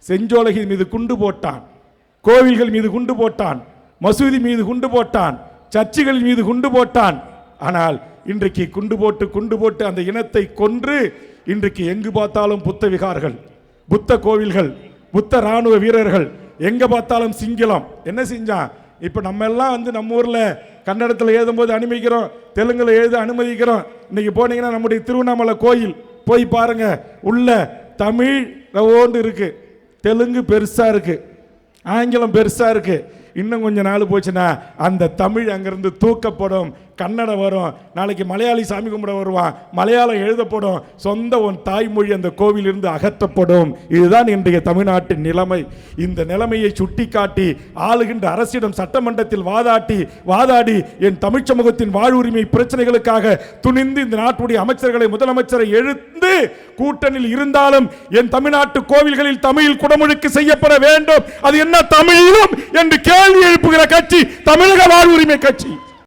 செஞ்சோலைகள் மீது குண்டு போட்டான், கோவில்கள் மீது குண்டு போட்டான், மசூதி மீது குண்டு போட்டான், சர்ச்சுகள் மீது குண்டு போட்டான். ஆனால் இன்றைக்கு குண்டு போட்டு அந்த இனத்தை கொன்று இன்றைக்கு எங்கு பார்த்தாலும் புத்த விகார்கள், புத்த கோவில்கள், புத்த ராணுவ வீரர்கள், எங்க பார்த்தாலும் சிங்களம். என்ன செஞ்சான்? இப்ப நம்ம எல்லாம் நம்ம ஊர்ல கன்னடத்தில் எழுதும்போது அனுமதிக்கிறோம், தெலுங்குல எழுத அனுமதிக்கிறோம். இன்னைக்கு போனீங்கன்னா நம்முடைய திருவண்ணாமலை கோயில் போய் பாருங்க, உள்ள தமிழ் ரவோண்டு இருக்கு, தெலுங்கு பெருசா இருக்கு, ஆங்கிலம் பெருசா இருக்கு. இன்னும் கொஞ்சம் நாள் போச்சுன்னா அந்த தமிழ் அங்கிருந்து தூக்கப்படும், கன்னடம் வரும், நாளைக்கு மலையாளி சாமி கும்பிட வருவான், மலையாளம் எழுதப்படும், சொந்த உன் தாய்மொழி அந்த கோவிலிருந்து அகற்றப்படும். இதுதான் இன்றைய தமிழ்நாட்டின் நிலைமை. இந்த நிலைமையை சுட்டிக்காட்டி ஆளுகின்ற அரசிடம் சட்டமன்றத்தில் வாதாடி என் தமிழ் சமூகத்தின் வாழ்வுரிமை பிரச்சனைகளுக்காக துணிந்து இந்த நாட்டுடைய அமைச்சர்களை, முதலமைச்சரை எழுந்து கூட்டணியில் இருந்தாலும் என் தமிழ்நாட்டு கோவில்களில் தமிழில் குடமுழுக்கு செய்யப்பட வேண்டும், அது என்ன தமிழிலும் என்று கேள்வி எழுப்புகிற கட்சி தமிழக வாழ்வுரிமை கட்சி.